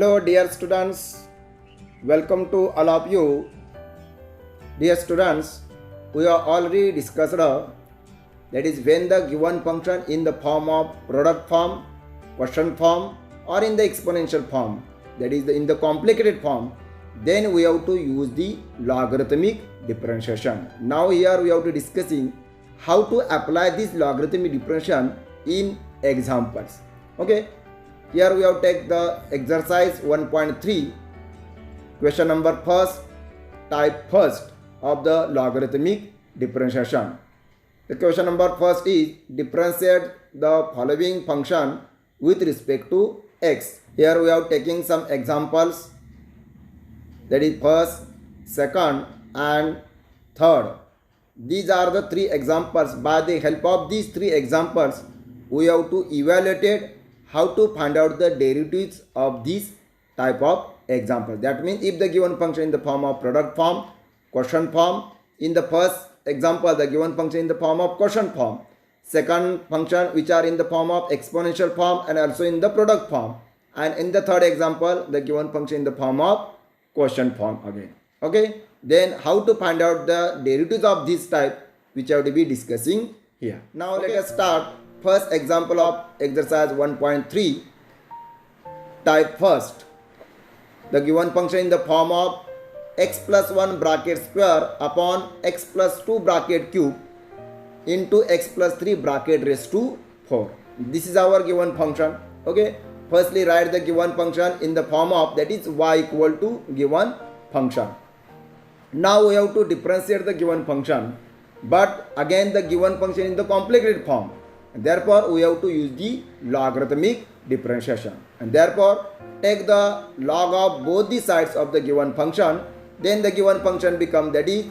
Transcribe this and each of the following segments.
Hello dear students, welcome to all of you. Dear students, we have already discussed that is when the given function in the form of product form, question form or in the exponential form, that is in the complicated form, then we have to use the logarithmic differentiation. Now here we have to discussing how to apply this logarithmic differentiation in examples. Okay. Here we have take the exercise 1.3, question number first, type first of the logarithmic differentiation. The question number first is differentiate the following function with respect to x. Here we have taking some examples, that is first, second and third. These are the three examples. By the help of these three examples, we have to evaluate how to find out the derivatives of this type of example. That means if the given function in the form of product form, question form, in the first example the given function in the form of question form, second function which are in the form of exponential form and also in the product form, and in the third example the given function in the form of question form again. Okay, then how to find out the derivatives of this type, which I have to be discussing here. Now let us start. First example of exercise 1.3, type first. The given function in the form of x plus 1 bracket square upon x plus 2 bracket cube into x plus 3 bracket raised to 4. This is our given function. Okay. Firstly write the given function in the form of, that is y equal to given function. Now we have to differentiate the given function, but again the given function in the complicated form. And therefore we have to use the logarithmic differentiation, and therefore take the log of both the sides of the given function. Then the given function become, that is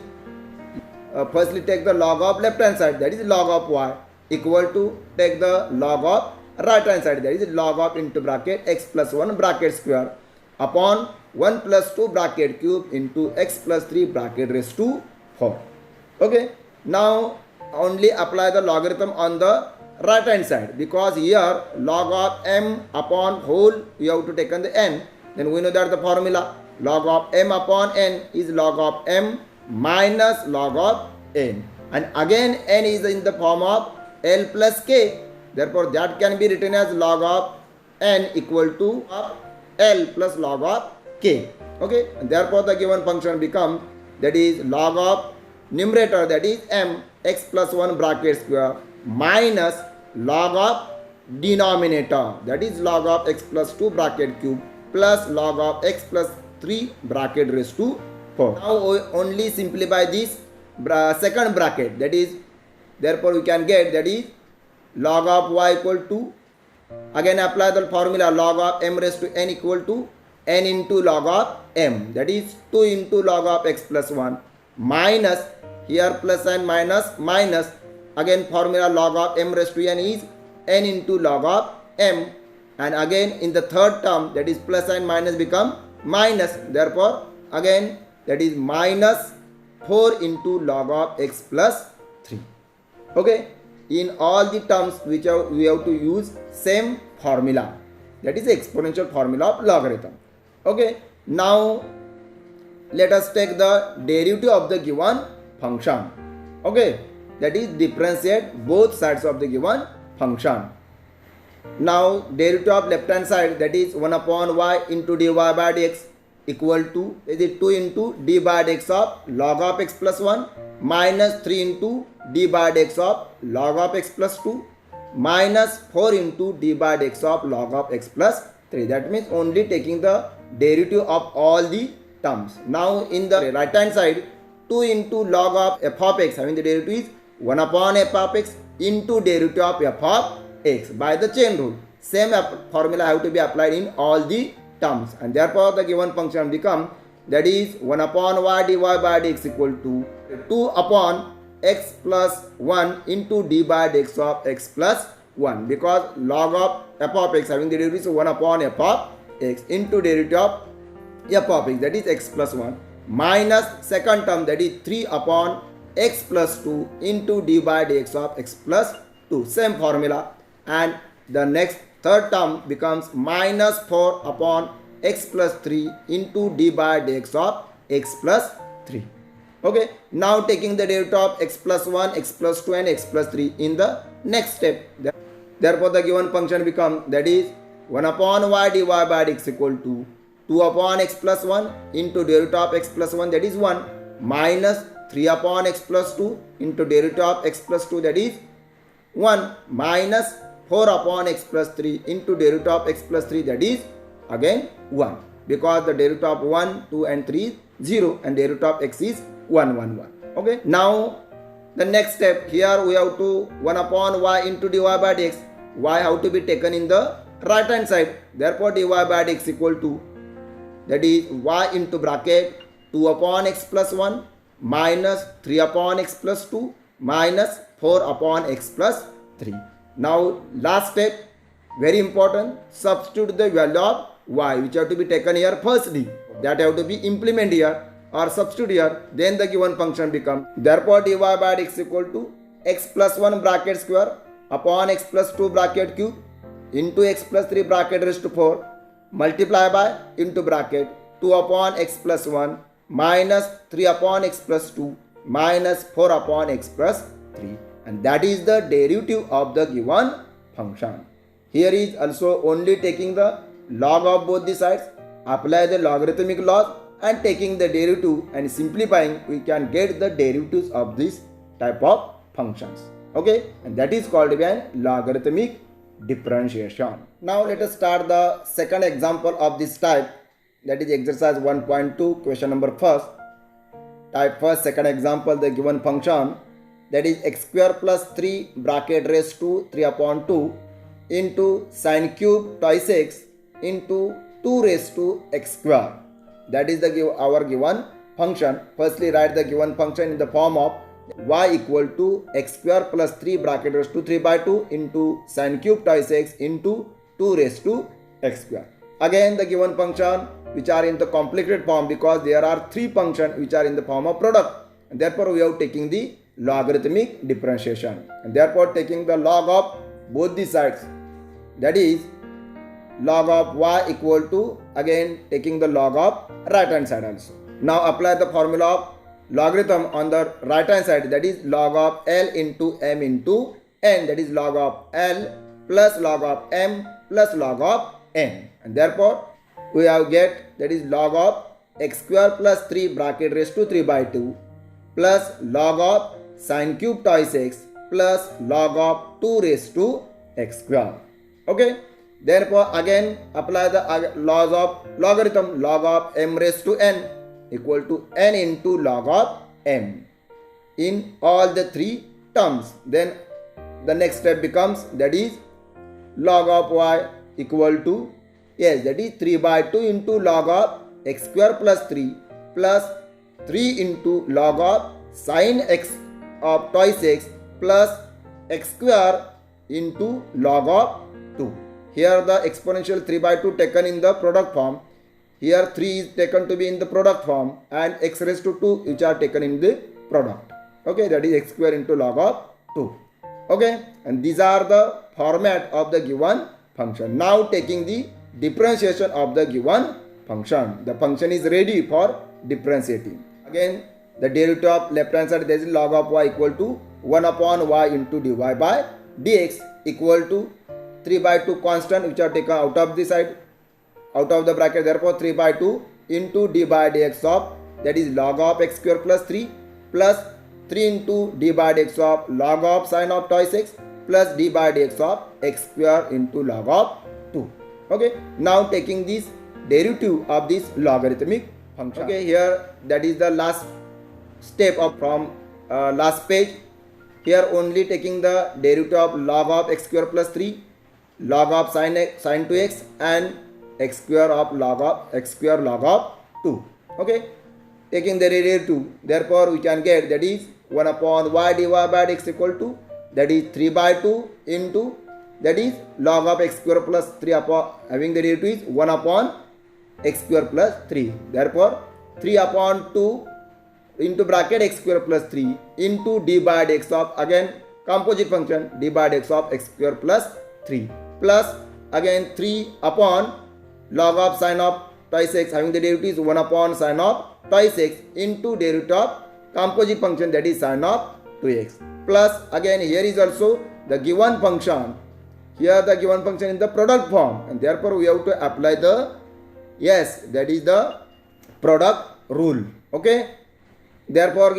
firstly take the log of left hand side, that is log of y, equal to take the log of right hand side, that is log of into bracket x plus 1 bracket square upon 1 plus 2 bracket cube into x plus 3 bracket raised to 4. Okay. Now only apply the logarithm on the right hand side, because here log of m upon whole you have to take on the n. Then we know that the formula log of m upon n is log of m minus log of n, and again n is in the form of l plus k. Therefore that can be written as log of n equal to l plus log of k. Okay, and therefore the given function becomes, that is log of numerator, that is m x plus 1 bracket square minus log of denominator, that is log of x plus 2 bracket cube plus log of x plus 3 bracket raised to 4. Now we only simplify this second bracket, that is therefore we can get, that is log of y equal to, again apply the formula log of m raised to n equal to n into log of m, that is 2 into log of x plus 1 minus, here plus and minus minus, again formula log of m raised to n is n into log of m, and again in the third term, that is plus and minus become minus, therefore again that is minus 4 into log of x plus 3. Okay, in all the terms which we have to use same formula, that is exponential formula of logarithm. Okay, now let us take the derivative of the given function. Okay, that is differentiate both sides of the given function. Now derivative of left hand side, that is 1 upon y into dy by dx equal to, is it 2 into d by dx of log of x plus 1 minus 3 into d by dx of log of x plus 2 minus 4 into d by dx of log of x plus 3. That means only taking the derivative of all the terms. Now in the right hand side, 2 into log of f of x, having the derivative is 1 upon f of x into derivative of f of x by the chain rule. Same formula have to be applied in all the terms, and therefore the given function become, that is 1 upon y dy by dx equal to 2 upon x plus 1 into d by dx of x plus 1, because log of f of x having the derivative is 1 upon f of x into derivative of f of x, that is x plus 1 minus second term, that is 3 upon x plus 2 into d by dx of x plus 2, same formula, and the next third term becomes minus 4 upon x plus 3 into d by dx of x plus 3. Okay, now taking the derivative of x plus 1, x plus 2 and x plus 3 in the next step. Therefore, the given function becomes, that is 1 upon y dy by dx equal to 2 upon x plus 1 into derivative of x plus 1, that is 1, minus 3 upon x plus 2 into derivative of x plus 2, that is 1, minus 4 upon x plus 3 into derivative of x plus 3, that is again 1, because the derivative of 1, 2 and 3 is 0 and derivative of x is 1, 1, 1. Okay, now the next step, here we have to 1 upon y into dy by dx. Y have to be taken in the right hand side. Therefore, dy by dx equal to, that is y into bracket 2 upon x plus 1 minus 3 upon x plus 2 minus 4 upon x plus 3. Now last step, very important, substitute the value of y which have to be taken here firstly, that have to be implement here or substitute here, then the given function becomes, therefore dy by dx equal to x plus 1 bracket square upon x plus 2 bracket cube into x plus 3 bracket raised to 4 multiply by into bracket 2 upon x plus 1 minus 3 upon x plus 2 minus 4 upon x plus 3, and that is the derivative of the given function. Here is also only taking the log of both the sides, apply the logarithmic laws and taking the derivative and simplifying, we can get the derivatives of this type of functions. Okay, and that is called an logarithmic differentiation. Now let us start the second example of this type, that is exercise 1.2, question number first. Type first, second example, the given function, that is x square plus 3 bracket raised to 3 upon 2 into sine cube twice x into 2 raised to x square. That is our given function. Firstly, write the given function in the form of y equal to x square plus 3 bracket raised to 3 by 2 into sine cube twice x into 2 raised to x square. Again, the given function which are in the complicated form, because there are 3 functions which are in the form of product, and therefore we are taking the logarithmic differentiation, and therefore taking the log of both the sides, that is log of y equal to, again taking the log of right hand side also. Now apply the formula of logarithm on the right hand side, that is log of L into m into n, that is log of L plus log of m plus log of n, and therefore we have get, that is log of x square plus 3 bracket raised to 3 by 2 plus log of sine cube twice x plus log of 2 raised to x square. Okay, therefore again apply the laws of logarithm, log of m raised to n equal to n into log of m in all the 3 terms. Then the next step becomes, that is log of y equal to, yes, that is 3 by 2 into log of x square plus 3 plus 3 into log of sine x of twice x plus x square into log of 2. Here the exponential 3 by 2 taken in the product form. Here 3 is taken to be in the product form and x raised to 2 which are taken in the product. Okay, that is x square into log of 2. Okay, and these are the format of the given function. Now taking the differentiation of the given function. The function is ready for differentiating. Again, the derivative of left hand side, that is log of y equal to 1 upon y into dy by dx equal to 3 by 2 constant which are taken out of the side, out of the bracket. Therefore 3 by 2 into d by dx of, that is log of x square plus 3 plus 3 into d by dx of log of sine of twice x plus d by dx of x square into log of 2. Okay, now taking this derivative of this logarithmic function. Okay, here that is the last step of from last page. Here only taking the derivative of log of x square plus 3, log of sine 2x and x square of log of x square log of 2. Okay, taking the derivative, therefore we can get, that is 1 upon y dy by dx equal to, that is 3 by 2 into, that is log of x square plus 3 upon, having the derivative is 1 upon x square plus 3. Therefore 3 upon 2 into bracket x square plus 3 into d by dx of, again composite function, d by dx of x square plus 3 plus again 3 upon log of sine of twice x, having the derivative is 1 upon sine of twice x into derivative of composite function, that is sine of 2x. Plus again here is also the given function. Here the given function in the product form, and therefore we have to apply the, yes, that is the product rule. Okay. Therefore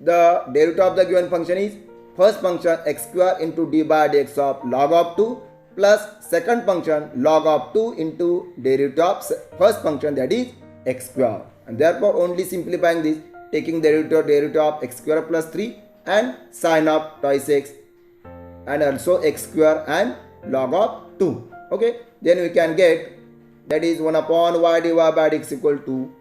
the derivative of the given function is first function x square into d by dx of log of 2 plus second function log of 2 into derivative of first function, that is x square. And therefore only simplifying this, taking derivative of x square plus 3 and sine of twice x and also x square and log of 2. Okay. Then we can get, that is 1 upon y dy by dx equal to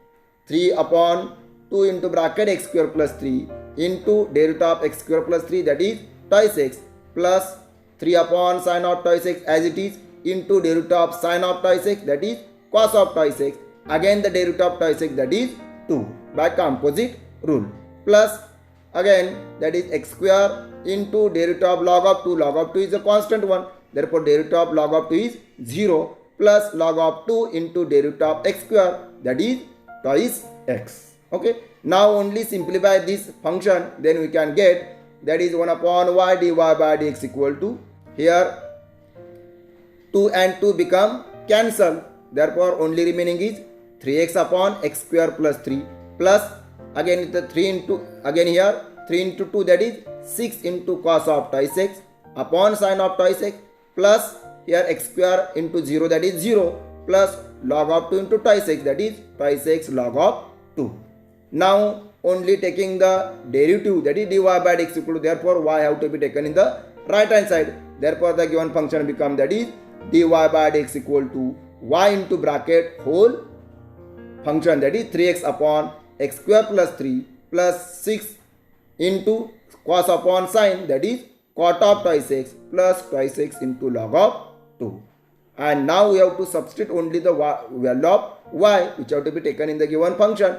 3 upon 2 into bracket x square plus 3 into derivative of x square plus 3, that is twice x, plus 3 upon sine of twice x as it is into derivative of sine of twice x, that is cos of twice x, again the derivative of twice x, that is 2 by composite rule, plus again that is x square into derivative of log of 2. Log of 2 is a constant one, therefore derivative of log of 2 is 0, plus log of 2 into derivative of x square, that is twice x. Okay. Now only simplify this function, then we can get, that is 1 upon y dy by dx equal to, here 2 and 2 become cancel, therefore only remaining is 3x upon x square plus 3 plus again the 3 into, again here 3 into 2, that is 6 into cos of twice x upon sine of twice x, plus here x square into 0, that is 0, plus log of 2 into twice x, that is twice x log of 2. Now only taking the derivative, that is dy by dx equal to, therefore y have to be taken in the right hand side, therefore the given function become, that is dy by dx equal to y into bracket whole function, that is 3x upon x square plus 3 plus 6 into cos upon sine, that is cot of twice x plus twice x into log of 2. And now we have to substitute only the value of y which have to be taken in the given function.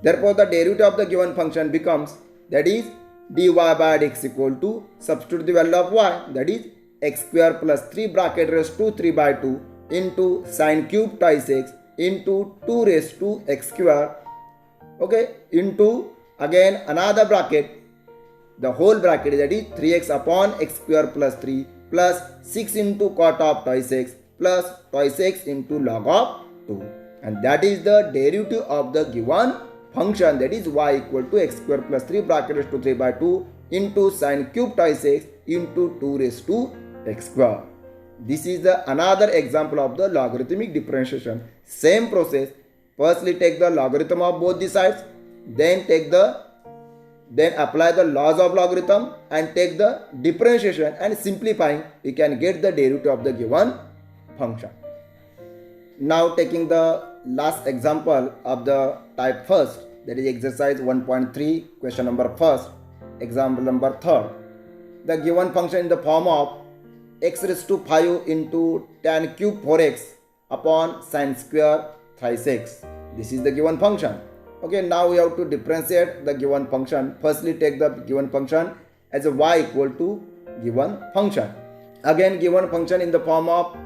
Therefore the derivative of the given function becomes, that is dy by dx equal to, substitute the value of y, that is x square plus 3 bracket raised to 3 by 2 into sine cube twice x into 2 raised to x square, okay, into again another bracket, the whole bracket, that is 3x upon x square plus 3 plus 6 into cot of twice x plus twice x into log of 2. And that is the derivative of the given function, that is y equal to x square plus 3 bracket raised to 3 by 2 into sine cube twice x into 2 raised to x square. This is the another example of the logarithmic differentiation. Same process. Firstly take the logarithm of both the sides, then apply the laws of logarithm and take the differentiation, and simplifying we can get the derivative of the given function. Now taking the last example of the type first, that is exercise 1.3, question number first, example number third. The given function in the form of x raised to 5 into tan cube 4x upon sine square thrice x. This is the given function. Okay, now we have to differentiate the given function. Firstly take the given function as a y equal to given function. Again given function in the form of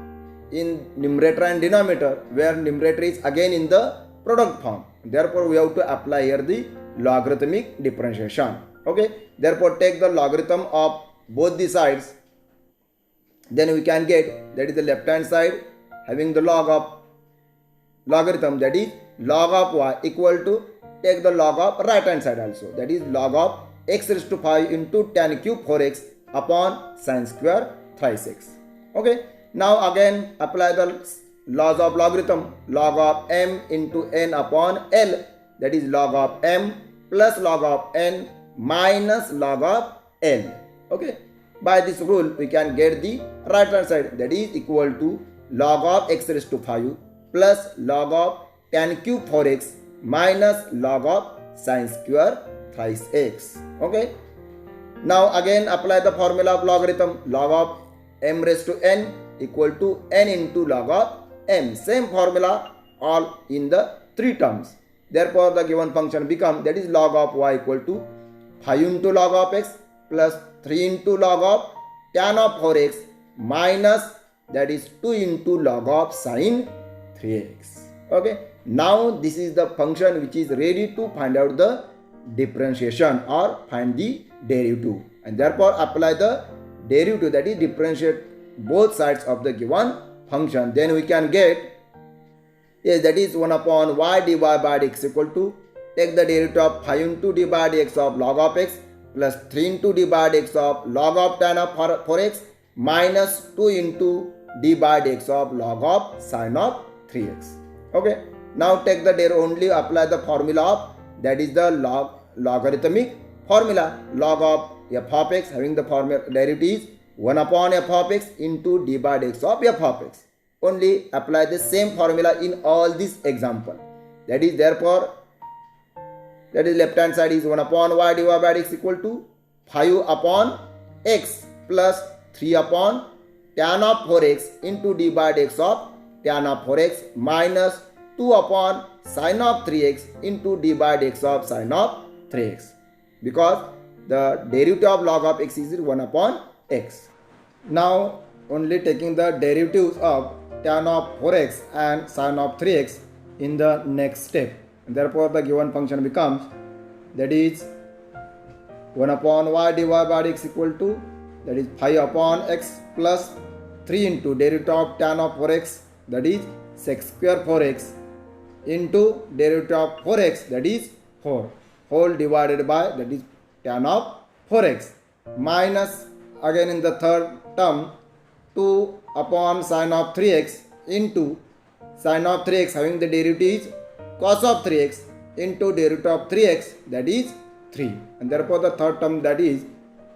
in numerator and denominator, where numerator is again in the product form. Therefore we have to apply here the logarithmic differentiation. Okay, therefore take the logarithm of both the sides, then we can get, that is the left hand side having the log of logarithm, that is log of y equal to, take the log of right hand side also, that is log of x raised to 5 into tan cube 4x upon sine square thrice x. Okay, now again apply the laws of logarithm, log of m into n upon l, that is log of m plus log of n minus log of l. Okay, by this rule we can get the right hand side, that is equal to log of x raised to 5 plus log of tan cube 4x minus log of sine square thrice x. Okay, now again apply the formula of logarithm, log of m raised to n equal to n into log of m. Same formula all in the three terms. Therefore the given function become, that is log of y equal to 5 into log of x plus 3 into log of tan of 4x minus, that is 2 into log of sine 3x. Okay, now this is the function which is ready to find out the differentiation or find the derivative, and therefore apply the derivative, that is differentiate both sides of the given function. Then we can get, yes, that is 1 upon y dy by dx equal to, take the derivative of 5 into d by dx of log of x plus 3 into d by dx of log of tan of 4x minus 2 into d by dx of log of sin of 3x. Okay, now take the derivative, only apply the formula of, that is the logarithmic formula, log of f of x, having the formula derivative is 1 upon f of x into d by dx of f of x. Only apply the same formula in all this example. That is, therefore, that is left hand side is 1 upon y dy by dx equal to 5 upon x plus 3 upon tan of 4x into d by dx of tan of 4x minus 2 upon sin of 3x into d by dx of sin of 3x, because the derivative of log of x is 1 upon x. Now only taking the derivatives of tan of 4x and sin of 3x in the next step, and therefore the given function becomes, that is 1 upon y dy by dx equal to, that is 5 upon x plus 3 into derivative of tan of 4x, that is sec square 4x into derivative of 4x, that is 4, whole divided by, that is tan of 4x, minus again in the third term 2 upon sin of 3x into sin of 3x, having the derivative is cos of 3x into derivative of 3x, that is 3, and therefore the third term, that is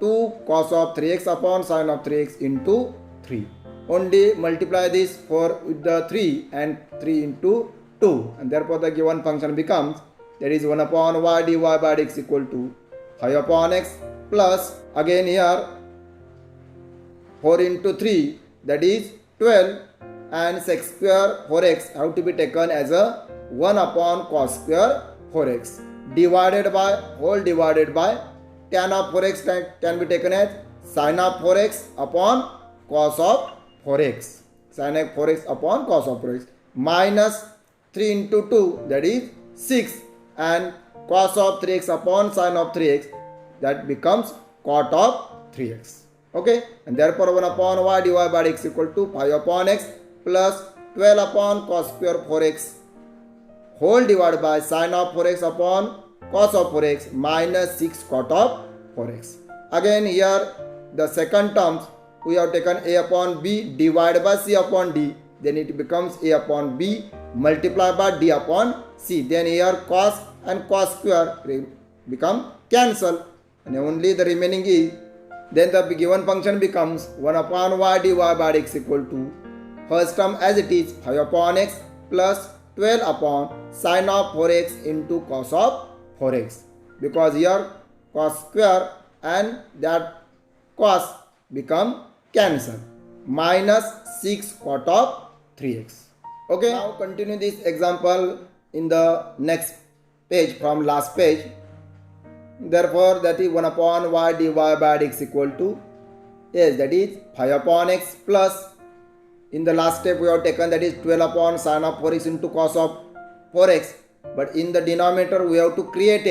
2 cos of 3x upon sin of 3x into 3. Only multiply this 4 with the 3 and 3 into 2, and therefore the given function becomes, that is 1 upon y dy by dx equal to 5 upon x plus again here 4 into 3, that is 12, and sec square 4x have to be taken as a 1 upon cos square 4x divided by, whole divided by, tan of 4x can be taken as sin of 4x upon cos of 4x, sin of 4x upon cos of 4x, minus 3 into 2, that is 6, and cos of 3x upon sin of 3x, that becomes cot of 3x. Okay, and therefore 1 upon y dy by dx equal to 5 upon x plus 12 upon cos square 4x whole divided by sin of 4x upon cos of 4x minus 6 cot of 4x. Again here the second terms we have taken a upon b divided by c upon d, then it becomes a upon b multiplied by d upon c, then here cos and cos square become cancel, and only the remaining is, then the given function becomes 1 upon y dy by dx equal to, first term as it is 5 upon x plus 12 upon sin of 4x into cos of 4x, because here cos square and that cos become cancel, minus 6 cot of 3x. Okay, now continue this example in the next page from last page. Therefore that is 1 upon y dy by dx equal to, yes, that is 5 upon x plus, in the last step we have taken, that is 12 upon sin of 4x into cos of 4x, but in the denominator we have to create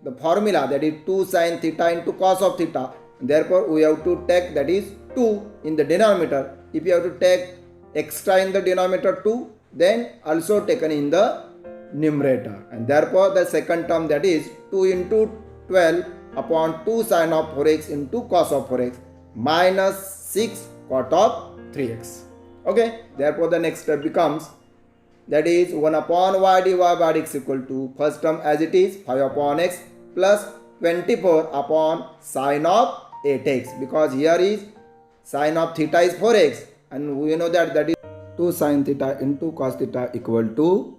the formula, that is 2 sin theta into cos of theta, therefore we have to take, that is 2 in the denominator. If you have to take extra in the denominator 2, then also taken in the numerator, and therefore the second term, that is 2 into 12 upon 2 sin of 4x into cos of 4x minus 6 cot of 3x. Okay, therefore the next step becomes, that is 1 upon y dy by dx equal to, first term as it is 5 upon x plus 24 upon sin of 8x, because here is sin of theta is 4x, and we know that that is 2 sin theta into cos theta equal to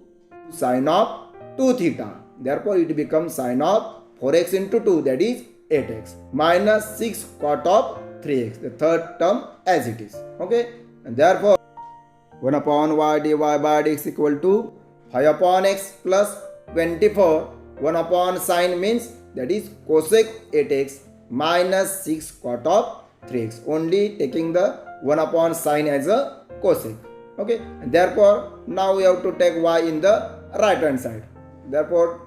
sin of 2 theta, therefore it becomes sin of 4x into 2, that is 8x, minus 6 cot of 3x, the third term as it is. Okay, and therefore 1 upon y dy by dx equal to 5 upon x plus 24, 1 upon sin means, that is cosec 8x minus 6 cot of 3x, only taking the 1 upon sin as a cosec. Okay, and therefore now we have to take y in the right hand side. Therefore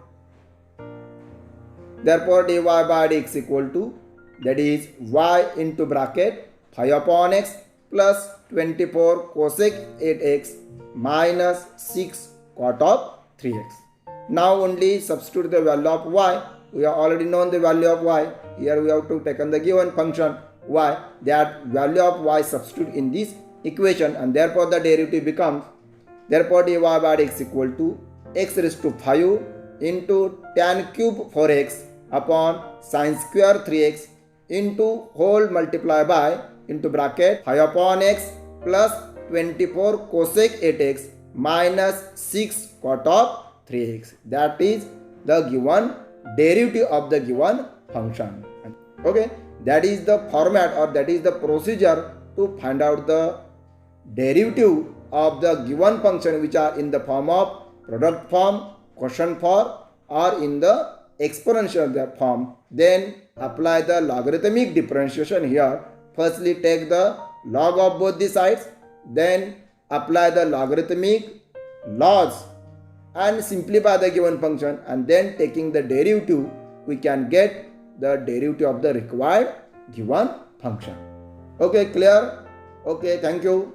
dy by dx equal to, that is y into bracket 5 upon x plus 24 cosec 8x minus 6 cot of 3x. Now only substitute the value of y. We have already known the value of y. Here we have to take on the given function y. That value of y substitute in this equation, and therefore the derivative becomes, therefore dy by dx equal to x raised to 5 into tan cube 4x upon sin square 3x into whole multiply by into bracket 5 upon x plus 24 cosec 8x minus 6 cot of 3x. That is the given derivative of the given function. Okay, that is the format, or that is the procedure to find out the derivative of the given function which are in the form of product form, quotient form, or in the exponential form. Then apply the logarithmic differentiation here. Firstly take the log of both the sides, then apply the logarithmic laws and simplify the given function, and then taking the derivative we can get the derivative of the required given function. Okay, clear? Okay, thank you.